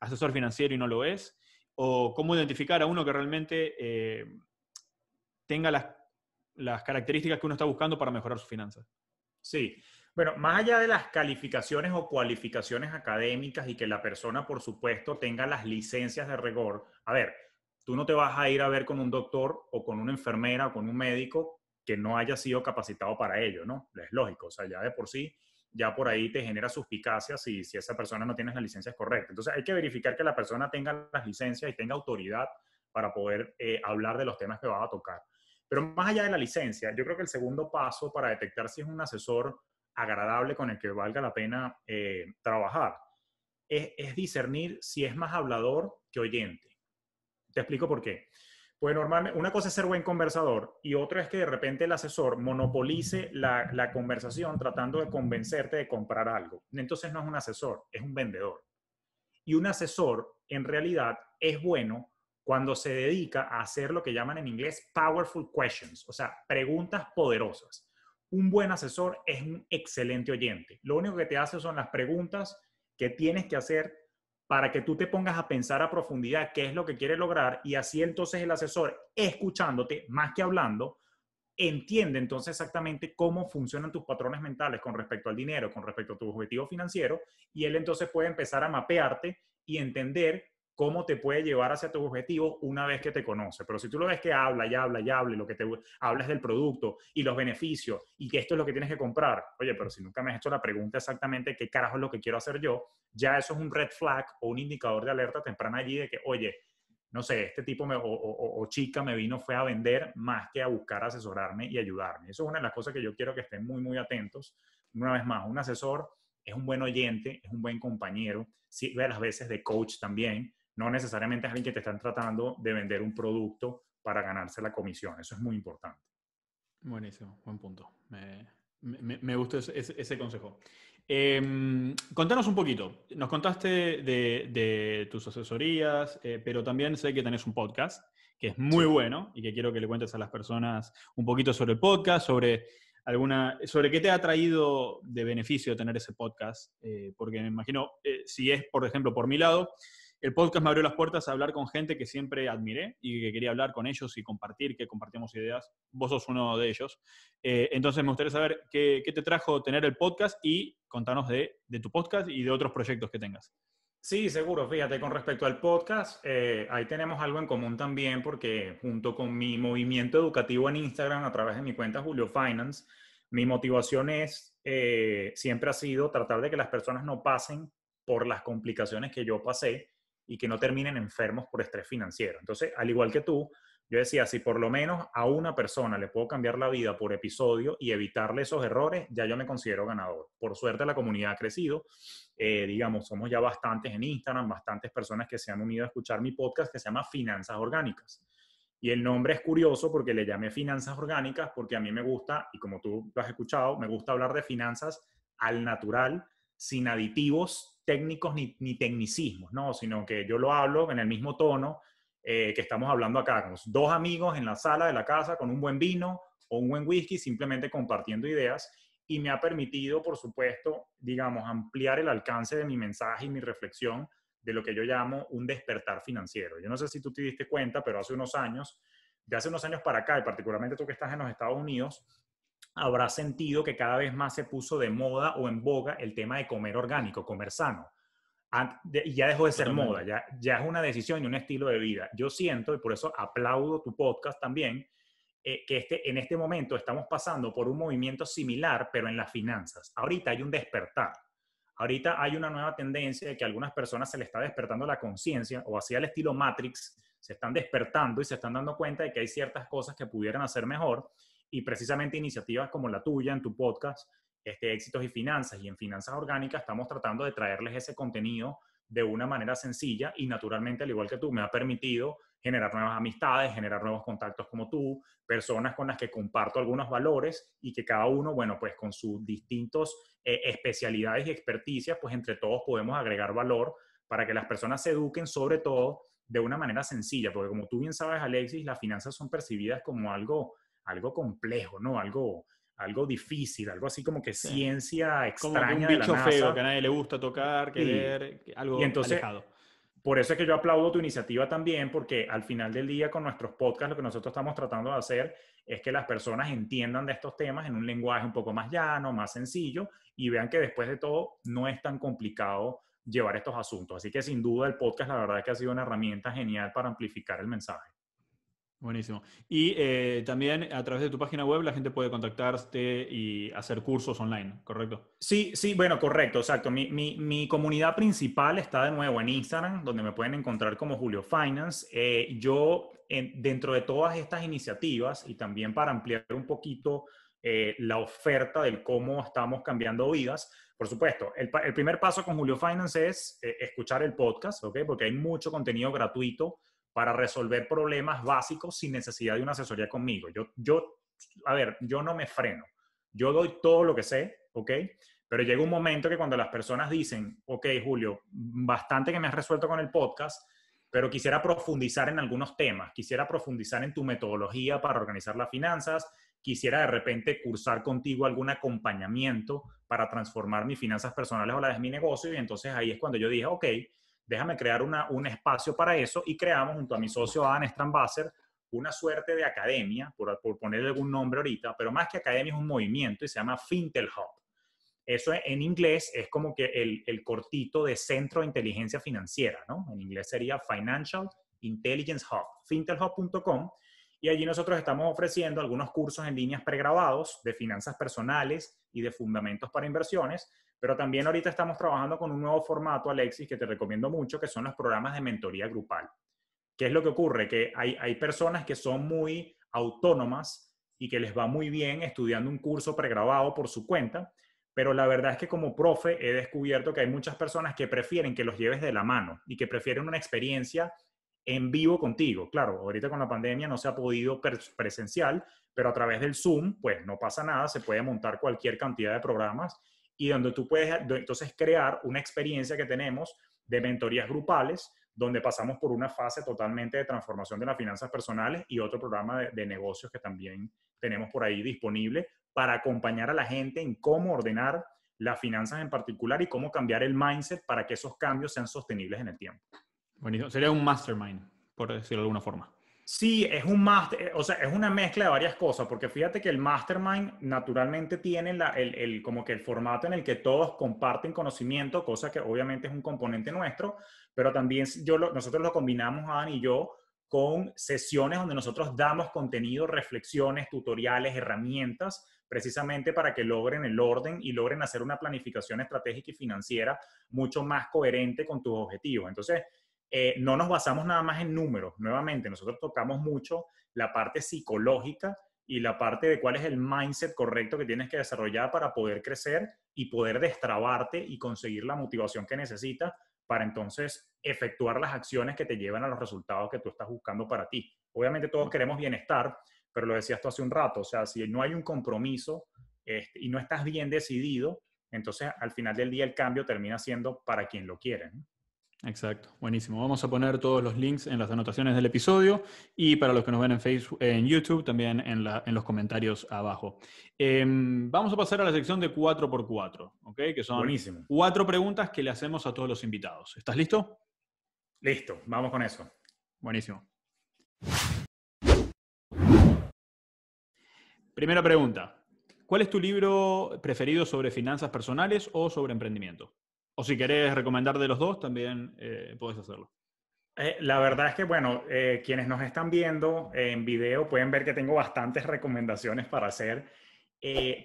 asesor financiero y no lo es? ¿O cómo identificar a uno que realmente tenga las características que uno está buscando para mejorar sus finanzas? Sí, bueno, más allá de las calificaciones o cualificaciones académicas y que la persona, por supuesto, tenga las licencias de rigor, a ver, tú no te vas a ir a ver con un doctor o con una enfermera o con un médico que no haya sido capacitado para ello, ¿no? Es lógico, o sea, ya de por sí, ya por ahí te genera suspicacias si esa persona no tiene las licencias correctas. Entonces hay que verificar que la persona tenga las licencias y tenga autoridad para poder hablar de los temas que va a tocar. Pero más allá de la licencia, yo creo que el segundo paso para detectar si es un asesor agradable con el que valga la pena trabajar es discernir si es más hablador que oyente. Te explico por qué. Pues normalmente, una cosa es ser buen conversador y otra es que de repente el asesor monopolice la conversación tratando de convencerte de comprar algo. Entonces no es un asesor, es un vendedor. Y un asesor en realidad es bueno cuando se dedica a hacer lo que llaman en inglés powerful questions, o sea, preguntas poderosas. Un buen asesor es un excelente oyente. Lo único que te hace son las preguntas que tienes que hacer para que tú te pongas a pensar a profundidad qué es lo que quiere lograr y así entonces el asesor, escuchándote más que hablando, entiende entonces exactamente cómo funcionan tus patrones mentales con respecto al dinero, con respecto a tu objetivo financiero, y él entonces puede empezar a mapearte y entender cómo te puede llevar hacia tu objetivo una vez que te conoce. Pero si tú lo ves que habla y habla y habla y lo que te habla es del producto y los beneficios y que esto es lo que tienes que comprar, oye, pero si nunca me has hecho la pregunta exactamente qué carajo es lo que quiero hacer yo, ya eso es un red flag o un indicador de alerta temprana allí de que, oye, no sé, este tipo o chica me vino fue a vender más que a buscar asesorarme y ayudarme. Eso es una de las cosas que yo quiero que estén muy, muy atentos. Una vez más, un asesor es un buen oyente, es un buen compañero, sí, a las veces de coach también. No necesariamente es alguien que te están tratando de vender un producto para ganarse la comisión. Eso es muy importante. Buenísimo, buen punto. Me gustó ese consejo. Contanos un poquito. Nos contaste de tus asesorías, pero también sé que tenés un podcast que es muy Sí. bueno y que quiero que le cuentes a las personas un poquito sobre el podcast, sobre qué te ha traído de beneficio tener ese podcast, porque me imagino, si es, por ejemplo, por mi lado, el podcast me abrió las puertas a hablar con gente que siempre admiré y que quería hablar con ellos y compartir, que compartimos ideas. Vos sos uno de ellos. Entonces me gustaría saber qué te trajo tener el podcast y contanos de tu podcast y de otros proyectos que tengas. Sí, seguro. Fíjate, con respecto al podcast, ahí tenemos algo en común también porque junto con mi movimiento educativo en Instagram a través de mi cuenta Julio Finance, mi motivación es, siempre ha sido tratar de que las personas no pasen por las complicaciones que yo pasé y que no terminen enfermos por estrés financiero. Entonces, al igual que tú, yo decía, si por lo menos a una persona le puedo cambiar la vida por episodio y evitarle esos errores, ya yo me considero ganador. Por suerte la comunidad ha crecido. Digamos, somos ya bastantes en Instagram, bastantes personas que se han unido a escuchar mi podcast que se llama Finanzas Orgánicas. Y el nombre es curioso porque le llamé Finanzas Orgánicas porque a mí me gusta, y como tú lo has escuchado, me gusta hablar de finanzas al natural, sin aditivos técnicos ni tecnicismos, ¿no? Sino que yo lo hablo en el mismo tono que estamos hablando acá, como dos amigos en la sala de la casa con un buen vino o un buen whisky, simplemente compartiendo ideas y me ha permitido, por supuesto, digamos, ampliar el alcance de mi mensaje y mi reflexión de lo que yo llamo un despertar financiero. Yo no sé si tú te diste cuenta, pero de hace unos años para acá, y particularmente tú que estás en los Estados Unidos, habrás sentido que cada vez más se puso de moda o en boga el tema de comer orgánico, comer sano. Y ya dejó de ser moda, Totalmente. ya es una decisión y un estilo de vida. Yo siento, y por eso aplaudo tu podcast también, que en este momento estamos pasando por un movimiento similar, pero en las finanzas. Ahorita hay un despertar. Ahorita hay una nueva tendencia de que a algunas personas se les está despertando la conciencia, o así al estilo Matrix, se están despertando y se están dando cuenta de que hay ciertas cosas que pudieran hacer mejor. Y precisamente iniciativas como la tuya en tu podcast Éxitos y finanzas, y en Finanzas Orgánicas estamos tratando de traerles ese contenido de una manera sencilla y naturalmente, al igual que tú, me ha permitido generar nuevas amistades, generar nuevos contactos como tú, personas con las que comparto algunos valores y que cada uno, bueno, pues con sus distintos especialidades y experticias, pues entre todos podemos agregar valor para que las personas se eduquen sobre todo de una manera sencilla, porque como tú bien sabes, Alexis, las finanzas son percibidas como algo complejo, ¿no? Algo difícil, algo así como que Sí. ciencia Como que un extraña de la bicho feo que a NASA. nadie le gusta tocar, Sí. querer, Y algo entonces, alejado. por eso es que yo aplaudo tu iniciativa también, porque al final del día con nuestros podcasts lo que nosotros estamos tratando de hacer es que las personas entiendan de estos temas en un lenguaje un poco más llano, más sencillo, y vean que después de todo no es tan complicado llevar estos asuntos. Así que sin duda el podcast la verdad es que ha sido una herramienta genial para amplificar el mensaje. Buenísimo. Y también a través de tu página web la gente puede contactarte y hacer cursos online, ¿correcto? Sí, sí, bueno, correcto, exacto. Mi comunidad principal está de nuevo en Instagram, donde me pueden encontrar como Julio Finance. Dentro de todas estas iniciativas y también para ampliar un poquito la oferta del cómo estamos cambiando vidas, por supuesto, el primer paso con Julio Finance es escuchar el podcast, ¿ok? Porque hay mucho contenido gratuito para resolver problemas básicos sin necesidad de una asesoría conmigo. A ver, yo no me freno. Yo doy todo lo que sé, ¿ok? Pero llega un momento que cuando las personas dicen, ok, Julio, bastante que me has resuelto con el podcast, pero quisiera profundizar en algunos temas, quisiera profundizar en tu metodología para organizar las finanzas, quisiera de repente cursar contigo algún acompañamiento para transformar mis finanzas personales o las de mi negocio, y entonces ahí es cuando yo dije, ok, déjame crear un espacio para eso, y creamos junto a mi socio Adam Strambasser una suerte de academia, por ponerle algún nombre ahorita, pero más que academia es un movimiento y se llama Fintel Hub. Eso en inglés es como que el cortito de Centro de Inteligencia Financiera, ¿no? En inglés sería Financial Intelligence Hub, fintelhub.com. Y allí nosotros estamos ofreciendo algunos cursos en líneas pregrabados de finanzas personales y de fundamentos para inversiones, pero también ahorita estamos trabajando con un nuevo formato, Alexis, que te recomiendo mucho, que son los programas de mentoría grupal. ¿Qué es lo que ocurre? Que hay personas que son muy autónomas y que les va muy bien estudiando un curso pregrabado por su cuenta, pero la verdad es que como profe he descubierto que hay muchas personas que prefieren que los lleves de la mano y que prefieren una experiencia en vivo contigo. Claro, ahorita con la pandemia no se ha podido presencial, pero a través del Zoom, pues no pasa nada, se puede montar cualquier cantidad de programas y donde tú puedes entonces crear una experiencia que tenemos de mentorías grupales, donde pasamos por una fase totalmente de transformación de las finanzas personales y otro programa de negocios que también tenemos por ahí disponible para acompañar a la gente en cómo ordenar las finanzas en particular y cómo cambiar el mindset para que esos cambios sean sostenibles en el tiempo. Buenísimo. Sería un mastermind, por decirlo de alguna forma. Sí, es un master, o sea, es una mezcla de varias cosas, porque fíjate que el mastermind naturalmente tiene como que el formato en el que todos comparten conocimiento, cosa que obviamente es un componente nuestro, pero también nosotros lo combinamos, Adam y yo, con sesiones donde nosotros damos contenido, reflexiones, tutoriales, herramientas, precisamente para que logren el orden y logren hacer una planificación estratégica y financiera mucho más coherente con tus objetivos. Entonces, no nos basamos nada más en números. Nuevamente, nosotros tocamos mucho la parte psicológica y la parte de cuál es el mindset correcto que tienes que desarrollar para poder crecer y poder destrabarte y conseguir la motivación que necesitas para entonces efectuar las acciones que te llevan a los resultados que tú estás buscando para ti. Obviamente todos queremos bienestar, pero lo decías tú hace un rato, o sea, si no hay un compromiso y no estás bien decidido, entonces al final del día el cambio termina siendo para quien lo quiere, ¿no? Exacto, buenísimo. Vamos a poner todos los links en las anotaciones del episodio y para los que nos ven en Facebook, en YouTube, también en los comentarios abajo. Vamos a pasar a la sección de 4x4, ¿ok? Que son Buenísimo. 4 preguntas que le hacemos a todos los invitados. ¿Estás listo? Listo, vamos con eso. Buenísimo. Primera pregunta. ¿Cuál es tu libro preferido sobre finanzas personales o sobre emprendimiento? O si querés recomendar de los dos, también podés hacerlo. La verdad es que, bueno, quienes nos están viendo en video pueden ver que tengo bastantes recomendaciones para hacer,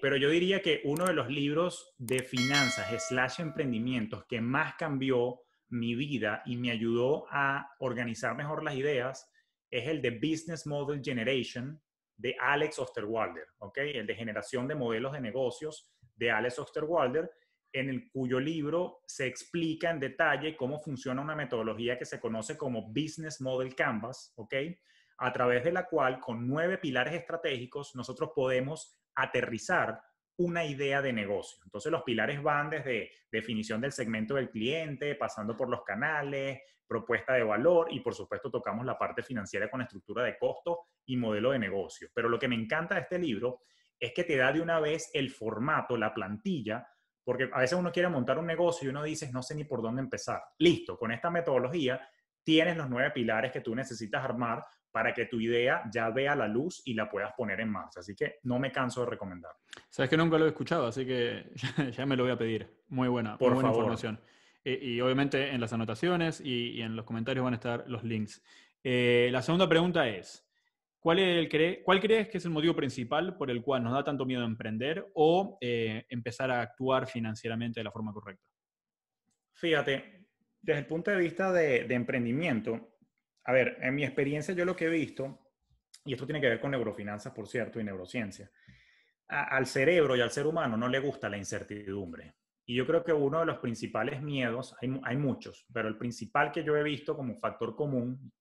pero yo diría que uno de los libros de finanzas / emprendimientos que más cambió mi vida y me ayudó a organizar mejor las ideas es el de Business Model Generation de Alex Osterwalder, ¿ok? El de generación de modelos de negocios de Alex Osterwalder, en el cuyo libro se explica en detalle cómo funciona una metodología que se conoce como Business Model Canvas, ¿ok? A través de la cual, con 9 pilares estratégicos, nosotros podemos aterrizar una idea de negocio. Entonces, los pilares van desde definición del segmento del cliente, pasando por los canales, propuesta de valor y, por supuesto, tocamos la parte financiera con estructura de costo y modelo de negocio. Pero lo que me encanta de este libro es que te da de una vez el formato, la plantilla, porque a veces uno quiere montar un negocio y uno dice, no sé ni por dónde empezar. Listo, con esta metodología tienes los 9 pilares que tú necesitas armar para que tu idea ya vea la luz y la puedas poner en marcha. Así que no me canso de recomendar. Sabes que nunca lo he escuchado, así que ya me lo voy a pedir. Muy Por buena favor. información. Y obviamente en las anotaciones y en los comentarios van a estar los links. La segunda pregunta es, ¿cuál crees que es el motivo principal por el cual nos da tanto miedo emprender o empezar a actuar financieramente de la forma correcta? Fíjate, desde el punto de vista de emprendimiento, a ver, en mi experiencia yo lo que he visto, y esto tiene que ver con neurofinanzas, por cierto, y neurociencia, al cerebro y al ser humano no le gusta la incertidumbre. Y yo creo que uno de los principales miedos, hay muchos, pero el principal que yo he visto como factor común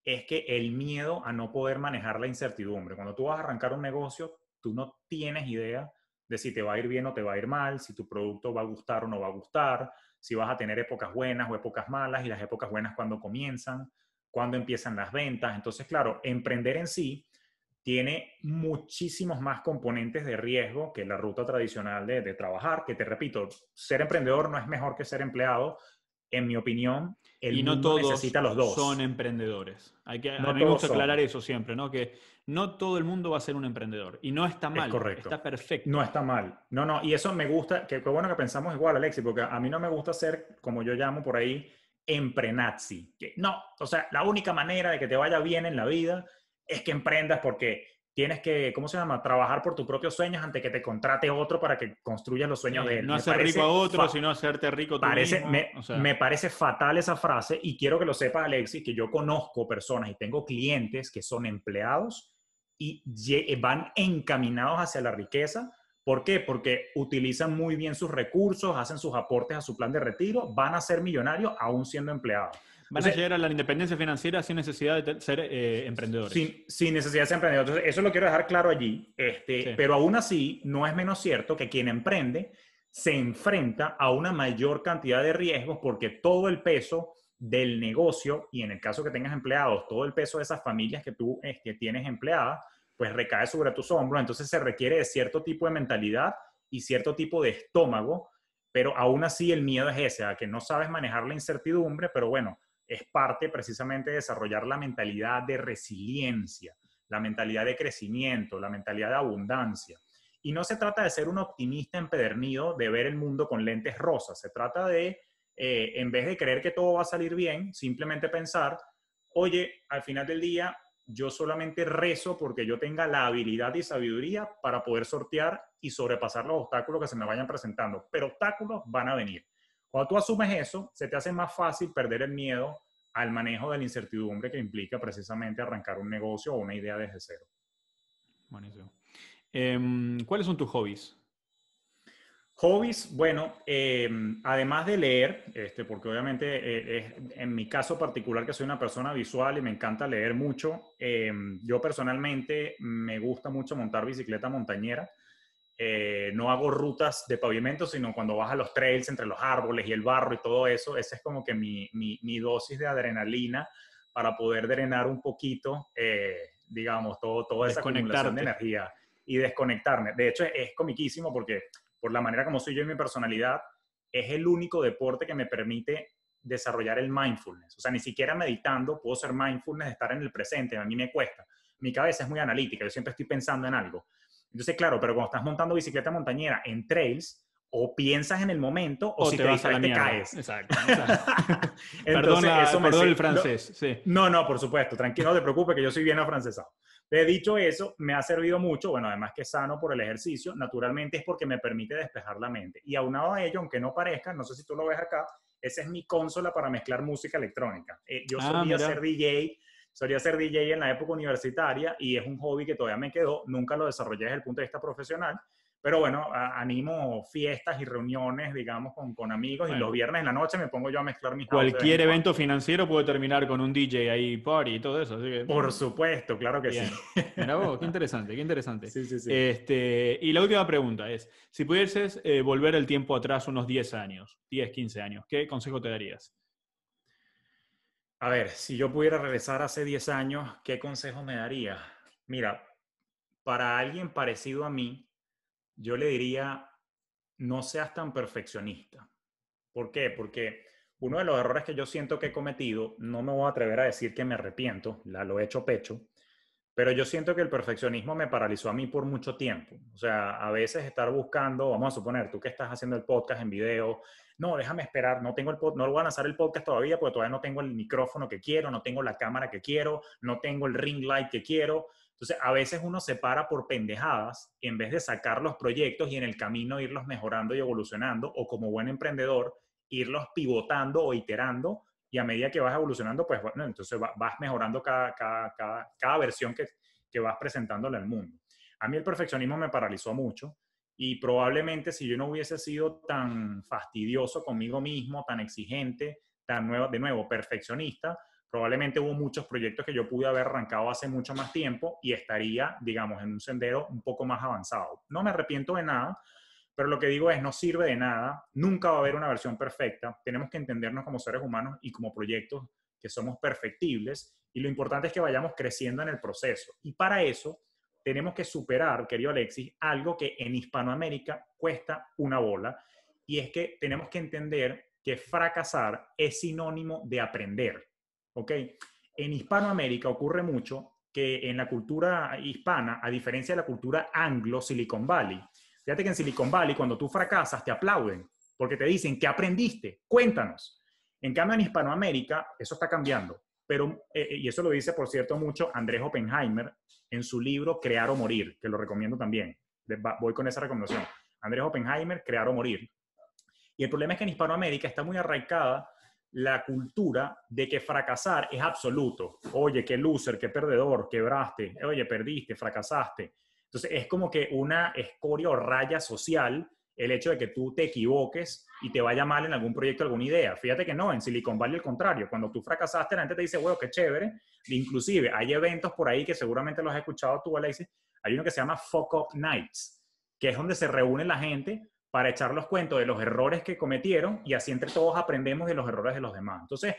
es que el miedo a no poder manejar la incertidumbre. Cuando tú vas a arrancar un negocio, tú no tienes idea de si te va a ir bien o te va a ir mal, si tu producto va a gustar o no va a gustar, si vas a tener épocas buenas o épocas malas, y las épocas buenas cuando comienzan, cuando empiezan las ventas. Entonces, claro, emprender en sí tiene muchísimos más componentes de riesgo que la ruta tradicional de trabajar, que te repito, ser emprendedor no es mejor que ser empleado. En mi opinión, el Y no mundo todos necesita los son dos. emprendedores. A No mí me todos gusta aclarar son. eso siempre, ¿no? Que no todo el mundo va a ser un emprendedor. Y no está Es mal, correcto. está No perfecto. está mal. No, no. Y eso me gusta, que bueno que pensamos igual, Alexi, porque a mí no me gusta ser, como yo llamo por ahí, emprenazi. Que no, o sea, la única manera de que te vaya bien en la vida es que emprendas porque tienes que, ¿cómo se llama? Trabajar por tus propios sueños antes que te contrate otro para que construyas los sueños Sí, de él. no hacer rico a otro, sino hacerte rico tú mismo. O sea, Me parece fatal esa frase y quiero que lo sepas, Alexis, que yo conozco personas y tengo clientes que son empleados y van encaminados hacia la riqueza. ¿Por qué? Porque utilizan muy bien sus recursos, hacen sus aportes a su plan de retiro, van a ser millonarios aún siendo empleados. van a Entonces, llegar a la independencia financiera sin necesidad de ser emprendedores. sin necesidad de ser emprendedor. Entonces, eso lo quiero dejar claro allí. Sí. Pero aún así, no es menos cierto que quien emprende se enfrenta a una mayor cantidad de riesgos porque todo el peso del negocio, y en el caso que tengas empleados, todo el peso de esas familias que tú que tienes empleadas, pues recae sobre tus hombros. Entonces se requiere de cierto tipo de mentalidad y cierto tipo de estómago, pero aún así el miedo es ese, a que no sabes manejar la incertidumbre, pero bueno, es parte precisamente de desarrollar la mentalidad de resiliencia, la mentalidad de crecimiento, la mentalidad de abundancia. Y no se trata de ser un optimista empedernido, de ver el mundo con lentes rosas. Se trata de, en vez de creer que todo va a salir bien, simplemente pensar, oye, al final del día, yo solamente rezo porque yo tenga la habilidad y sabiduría para poder sortear y sobrepasar los obstáculos que se me vayan presentando. Pero obstáculos van a venir. Cuando tú asumes eso, se te hace más fácil perder el miedo al manejo de la incertidumbre que implica precisamente arrancar un negocio o una idea desde cero. Buenísimo. ¿Cuáles son tus hobbies? Hobbies, bueno, además de leer, porque obviamente en mi caso particular que soy una persona visual y me encanta leer mucho, yo personalmente me gusta mucho montar bicicleta montañera. No hago rutas de pavimento, sino cuando vas a los trails entre los árboles y el barro y todo eso, esa es como que mi dosis de adrenalina para poder drenar un poquito, digamos, toda esa acumulación de Desconectarte. energía y desconectarme. De hecho, es comiquísimo porque por la manera como soy yo y mi personalidad, es el único deporte que me permite desarrollar el mindfulness. O sea, ni siquiera meditando puedo ser mindfulness, de estar en el presente. A mí me cuesta. Mi cabeza es muy analítica, yo siempre estoy pensando en algo. Entonces, claro, pero cuando estás montando bicicleta montañera en trails, o piensas en el momento, o O si te te vas a la distraes, te mierda. caes. Exacto. O sea, Entonces, eso me... perdón el francés, sí. No, no, por supuesto, tranquilo, no te preocupes que yo soy bien afrancesado. De dicho eso, me ha servido mucho, bueno, además que es sano por el ejercicio, naturalmente es porque me permite despejar la mente. Y aunado a ello, aunque no parezca, no sé si tú lo ves acá, esa es mi consola para mezclar música electrónica. Yo Ah, mira. solía ser DJ en la época universitaria y es un hobby que todavía me quedó, nunca lo desarrollé desde el punto de vista profesional, Pero bueno, animo fiestas y reuniones, digamos, con amigos, y los viernes en la noche me pongo yo a mezclar mis house de vez Cualquier en cuando. evento financiero puede terminar con un DJ ahí, party y todo eso. Así que, Por supuesto, claro que sí. bien. Mira vos, qué interesante, qué interesante. Sí, sí, sí. Y la última pregunta es, si pudieses volver el tiempo atrás unos 10 años, 10, 15 años, ¿qué consejo te darías? A ver, si yo pudiera regresar hace 10 años, ¿qué consejo me daría? Mira, para alguien parecido a mí, yo le diría, no seas tan perfeccionista. ¿Por qué? Porque uno de los errores que yo siento que he cometido, no me voy a atrever a decir que me arrepiento, lo he hecho pecho, pero yo siento que el perfeccionismo me paralizó a mí por mucho tiempo. O sea, a veces estar buscando, vamos a suponer, tú que estás haciendo el podcast en video, no, déjame esperar, no tengo no lo voy a lanzar el podcast todavía porque todavía no tengo el micrófono que quiero, no tengo la cámara que quiero, no tengo el ring light que quiero. Entonces, a veces uno se para por pendejadas en vez de sacar los proyectos y en el camino irlos mejorando y evolucionando, o como buen emprendedor, irlos pivotando o iterando, y a medida que vas evolucionando, pues bueno, entonces vas mejorando cada versión que vas presentándole al mundo. A mí el perfeccionismo me paralizó mucho, y probablemente si yo no hubiese sido tan fastidioso conmigo mismo, tan exigente, de nuevo, perfeccionista, probablemente hubo muchos proyectos que yo pude haber arrancado hace mucho más tiempo y estaría, digamos, en un sendero un poco más avanzado. No me arrepiento de nada, pero lo que digo es, no sirve de nada, nunca va a haber una versión perfecta, tenemos que entendernos como seres humanos y como proyectos que somos perfectibles, y lo importante es que vayamos creciendo en el proceso. Y para eso tenemos que superar, querido Alexis, algo que en Hispanoamérica cuesta una bola, y es que tenemos que entender que fracasar es sinónimo de aprender, ¿ok? En Hispanoamérica ocurre mucho que en la cultura hispana, a diferencia de la cultura anglo-Silicon Valley, fíjate que en Silicon Valley, cuando tú fracasas, te aplauden porque te dicen, ¿qué aprendiste? Cuéntanos. En cambio, en Hispanoamérica, eso está cambiando. Pero, y eso lo dice, por cierto, mucho Andrés Oppenheimer en su libro Crear o Morir, que lo recomiendo también. Voy con esa recomendación. Andrés Oppenheimer, Crear o Morir. Y el problema es que en Hispanoamérica está muy arraigada la cultura de que fracasar es absoluto. Oye, qué loser, qué perdedor, quebraste. Oye, perdiste, fracasaste. Entonces es como que una escoria o raya social el hecho de que tú te equivoques y te vaya mal en algún proyecto, alguna idea. Fíjate que no, en Silicon Valley al contrario. Cuando tú fracasaste, la gente te dice, bueno, qué chévere. Inclusive hay eventos por ahí que seguramente los has escuchado tú, Alexis. Hay uno que se llama Fuck Up Nights, que es donde se reúne la gente para echar los cuentos de los errores que cometieron, y así entre todos aprendemos de los errores de los demás. Entonces,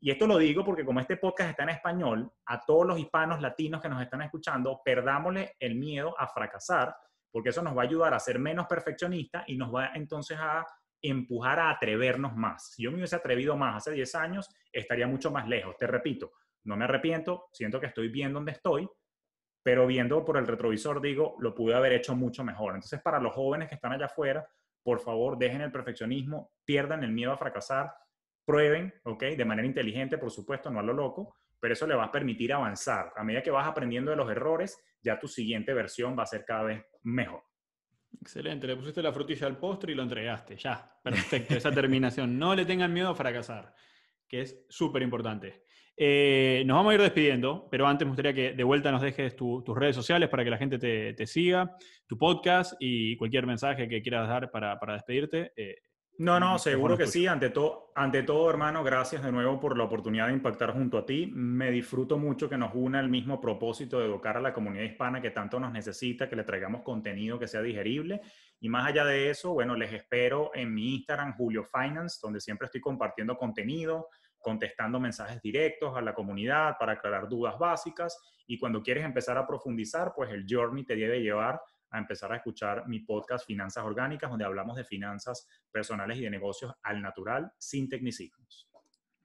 y esto lo digo porque como este podcast está en español, a todos los hispanos latinos que nos están escuchando, perdámosle el miedo a fracasar, porque eso nos va a ayudar a ser menos perfeccionistas y nos va entonces a empujar a atrevernos más. Si yo me hubiese atrevido más hace 10 años, estaría mucho más lejos. Te repito, no me arrepiento, siento que estoy bien donde estoy, pero viendo por el retrovisor digo, lo pude haber hecho mucho mejor. Entonces, para los jóvenes que están allá afuera, por favor, dejen el perfeccionismo, pierdan el miedo a fracasar, prueben, ¿ok? De manera inteligente, por supuesto, no a lo loco, pero eso le va a permitir avanzar. A medida que vas aprendiendo de los errores, ya tu siguiente versión va a ser cada vez mejor. Excelente, le pusiste la frutilla al postre y lo entregaste, ya, perfecto, esa terminación. No le tengan miedo a fracasar, que es súper importante. Nos vamos a ir despidiendo, pero antes me gustaría que de vuelta nos dejes tus redes sociales para que la gente te siga, tu podcast y cualquier mensaje que quieras dar para despedirte. No, seguro que Tuyo. sí. Ante todo, hermano, gracias de nuevo por la oportunidad de impactar junto a ti. Me disfruto mucho que nos una el mismo propósito de educar a la comunidad hispana que tanto nos necesita, que le traigamos contenido que sea digerible. Y más allá de eso, bueno, les espero en mi Instagram, Julio Finance, donde siempre estoy compartiendo contenido, contestando mensajes directos a la comunidad para aclarar dudas básicas. Y cuando quieres empezar a profundizar, pues el journey te debe llevar a empezar a escuchar mi podcast Finanzas Orgánicas, donde hablamos de finanzas personales y de negocios al natural, sin tecnicismos.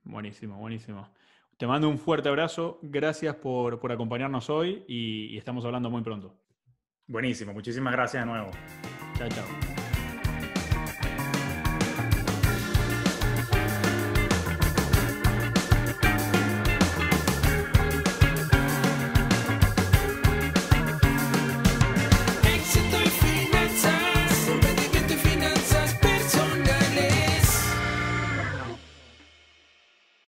Buenísimo, buenísimo. Te mando un fuerte abrazo, gracias por acompañarnos hoy y estamos hablando muy pronto. Buenísimo, muchísimas gracias de nuevo. Chao, chao.